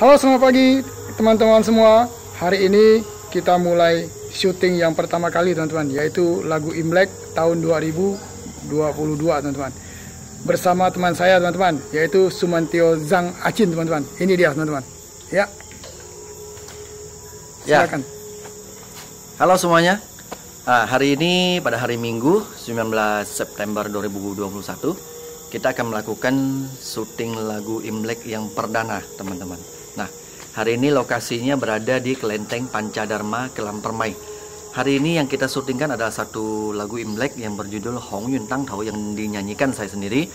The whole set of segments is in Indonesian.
Halo, selamat pagi teman-teman semua. Hari ini kita mulai syuting yang pertama kali teman-teman, yaitu lagu Imlek tahun 2022 teman-teman. Bersama teman saya teman-teman, yaitu Sumantio Zhang Acin teman-teman. Ini dia teman-teman. Ya. Silakan. Halo semuanya. Hari ini pada hari Minggu 19 September 2021 kita akan melakukan syuting lagu Imlek yang perdana teman-teman. Nah, hari ini lokasinya berada di Kelenteng Pancadharma, Kelam Permai. Hari ini yang kita syutingkan adalah satu lagu Imlek yang berjudul Hong Yun Tang Tau yang dinyanyikan saya sendiri.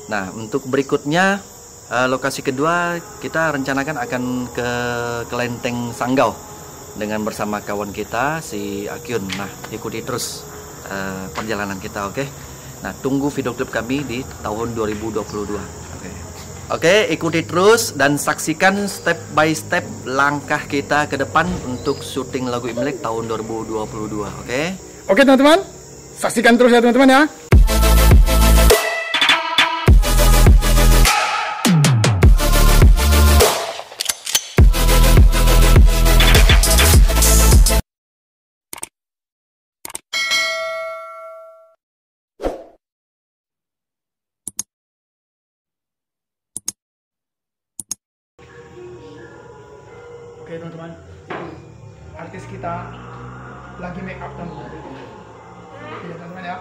Nah, untuk berikutnya lokasi kedua kita rencanakan akan ke Kelenteng Sanggau dengan bersama kawan kita si Akyun. Nah, ikuti terus perjalanan kita, oke? Nah, tunggu video klip kami di tahun 2022. Oke, ikuti terus dan saksikan step by step langkah kita ke depan untuk syuting lagu Imlek tahun 2022, oke? Oke teman-teman, saksikan terus ya teman-teman ya. Oke teman-teman, artis kita lagi make up teman-teman. Oke teman-teman ya.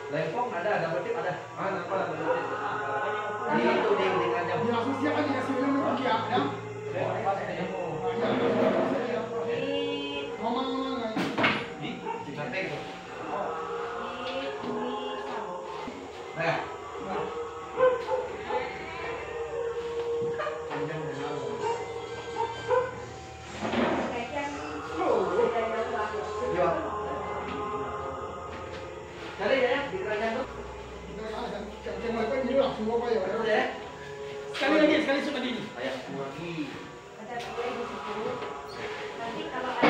Lempong ada motif ada. Ini itu dengan yang Langsung siap aja kasih minum lagi ya. Ngomong-ngomong di Cipateng. Nah. Sekali suka ini. Ayah lagi. Ada di situ. Nanti kalau ada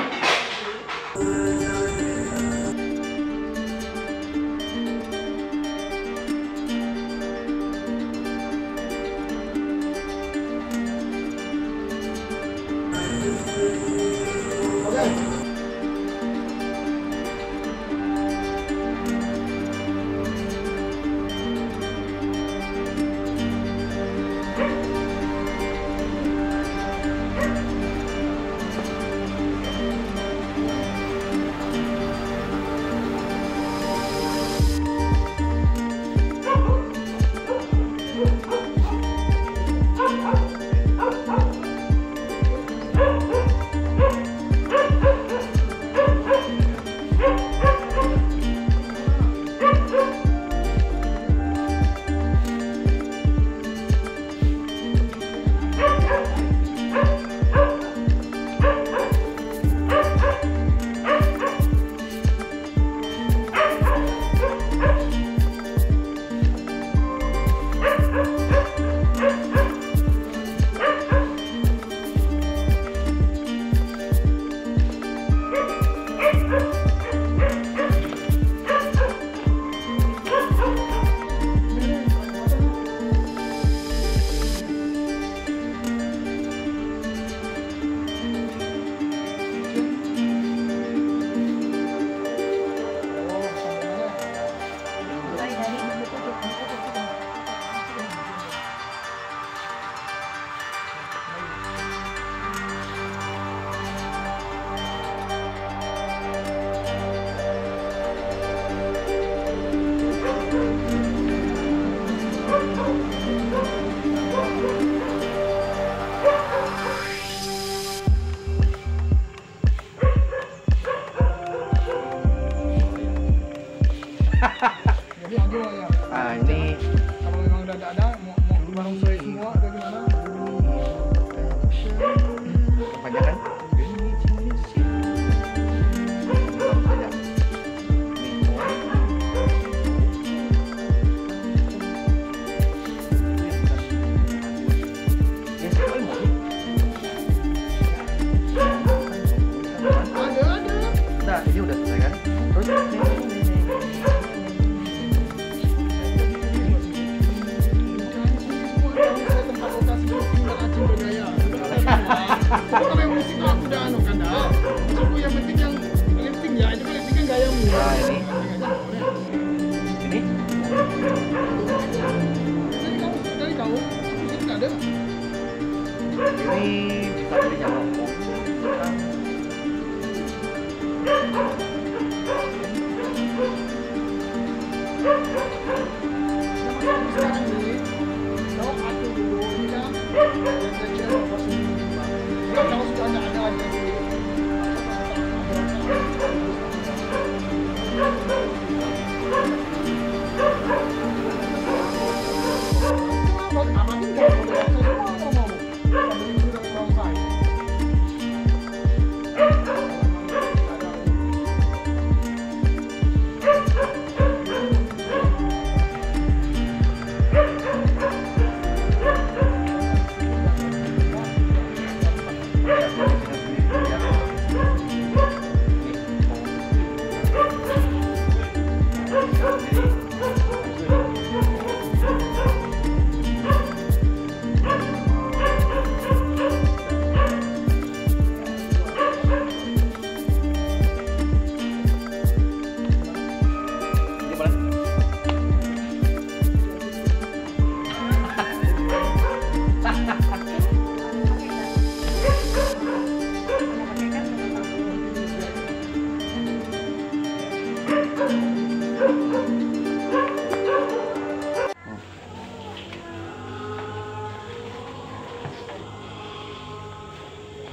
Oke. Jadi aduh ya. Ah, ini Kalau memang udah nggak ada, mau barongsai semua atau gimana? kepanjangan. Nah, ini udah selesai kan? Terus tempat lokasi syuting dan Aceh bergaya. Kalau yang musik aku udah anu kan dah. Maksudku yang penting ya itu kan penting kan gayamu. Nah, ini. Ini Dari kau musik nggak ada. ini bisa dijawab. Sekarang ini, kau atur dulu ini kan. Dan saya kira kau sendiri. Kalau kau sudah nggak ada lagi.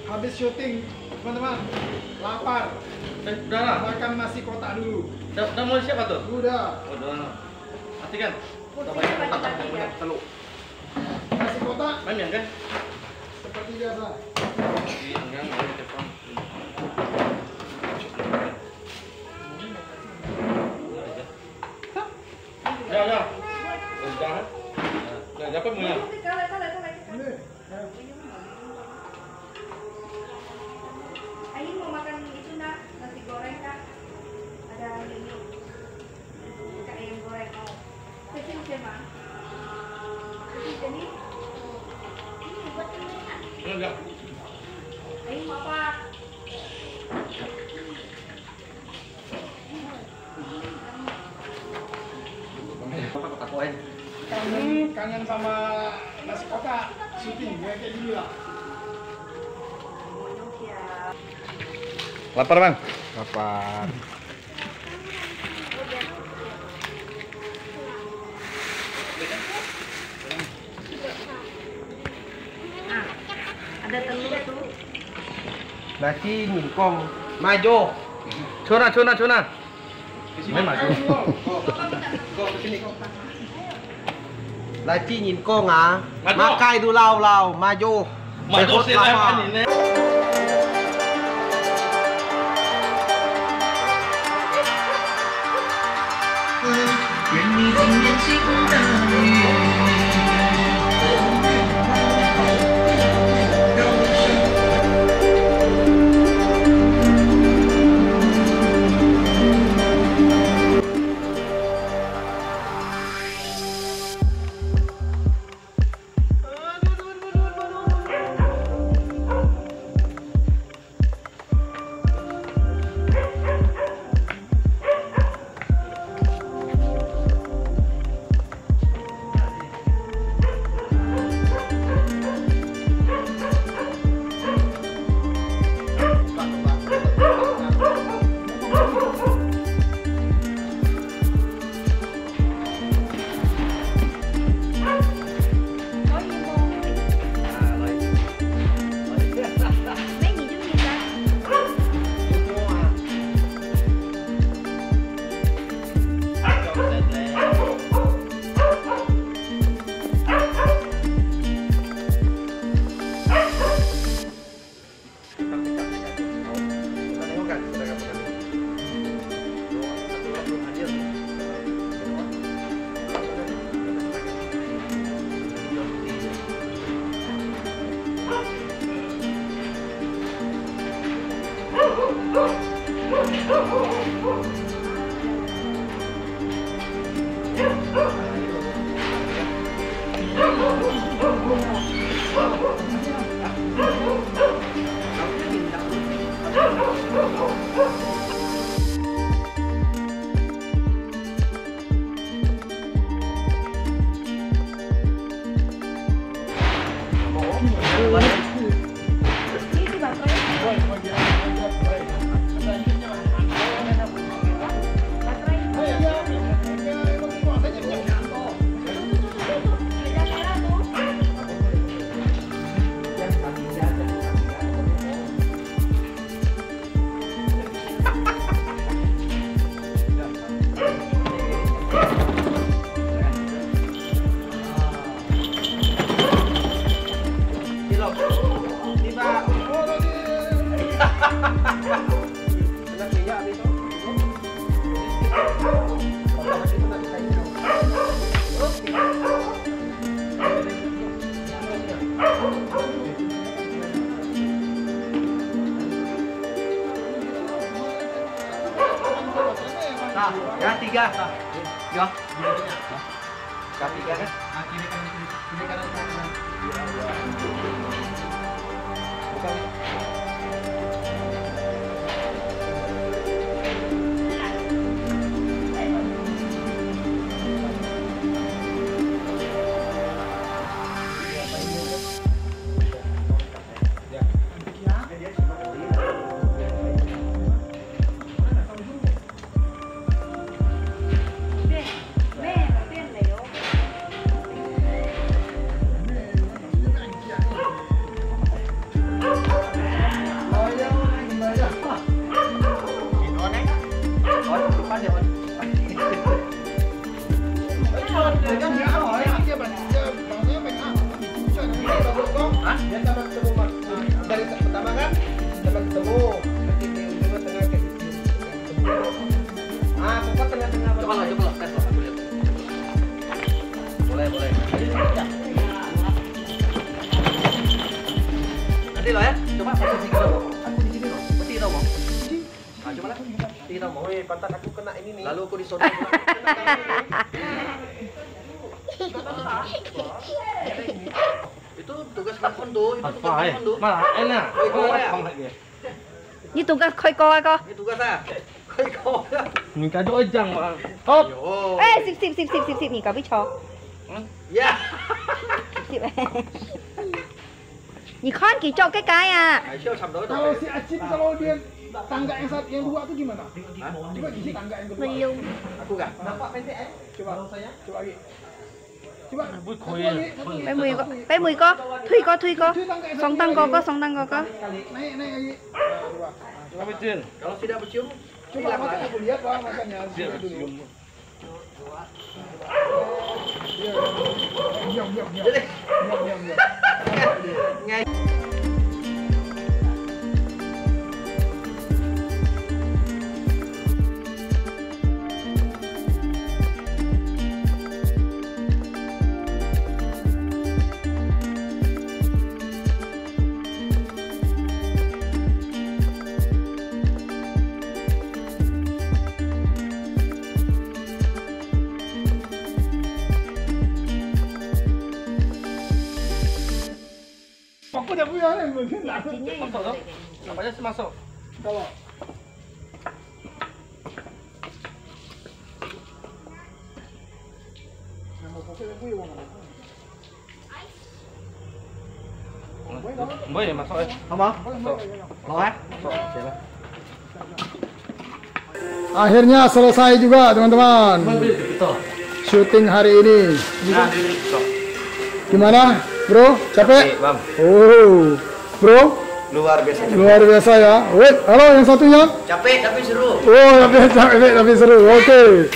Habis syuting, teman-teman, lapar. Udah lah. Makan nasi kotak dulu. Udah mulai siapa tuh? Udah. Udah. Mati kan? Teluk. Nasi kotak Main yang kan? seperti biasa. Iya, enggak di depan. Ya. Udah. Nah, dapat mulai. Ini. Ayo mau makan itu nak, nasi goreng kak. Ada ini. Kak ayam goreng. Kecil siapa? Kecil ini. Ini buat teman. Enggak. Ayo mau apa? Kangen sama nasi kotak syuting kayak gini lah. Lapar, Bang? Lapar. Ada telur tuh. Nasi nyingkong maju. Cuna. Main maju. Nasi nyingkong ah. Maju. Makai du lau maju. Maju Behot sila lama. kan ini. Nah, ya 3. Ya. Kan 3 kan? Kiri kanan. Dari pertama kan dapat ketemu, nanti di ujungnya tengah kayak gitu. Ah, pokok tengah-tengah. Coba lah, tes lah, aku lihat. Boleh. Nanti lo ya, coba posisi kita mau. Aku di sini loh, mesti kita mau. Ah, coba lah, kita mau. Woi, pantat aku kena ini nih. Lalu aku di sono. Itu tugas telepon tuh, itu tugas telepon tuh. Malah enak. Như tụi con khơi coi con. Ini tugas ah. Kau ya. Mình cá đỗ răng mà. Hop. Yo. Ê, xịp, nhìn cả biết cho. Ya. Xịp. Nhìn con kỳ cho cái à. Aisyah sampai itu. Kalau si Acip kalau dia tangga yang dua itu gimana? Coba isi tangga yang kedua. Belum. Aku enggak. Nampak pendek eh? Coba lagi. Coba. Bé mười con. Thuy con. Song tăng co có. Naik lagi. Coba. Coba Jin. Kalau tidak bercium, Coba makanya aku lihat Pak, makanya Dia dulu. cium. Diam. jadi Diam. Aku dah punya kan mungkin lah. Masuk dong. Nampaknya sih masuk. Kalau Boleh masuk eh. apa? Mau ya? akhirnya selesai juga teman-teman. Syuting hari ini. Gimana, bro? Capek? Bang. Oh, bro, Luar biasa. luar biasa ya. Wait, halo yang satunya. Capek tapi seru. Oh, capek tapi seru. Oke,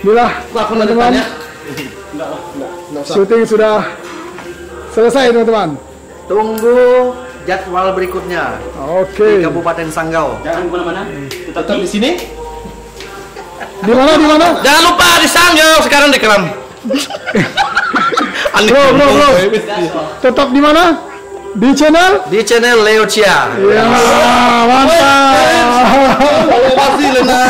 inilah teman-teman. Syuting sudah selesai teman-teman. Tunggu jadwal berikutnya Oke. di Kabupaten Sanggau. Jangan kemana-mana. Tetap di sini. Di mana? Jangan lupa di Sanggau sekarang di Kelam. Bro. Tetap di mana? Di channel? Di channel Leo Chia. Ya, mantap. Terima kasih Lena.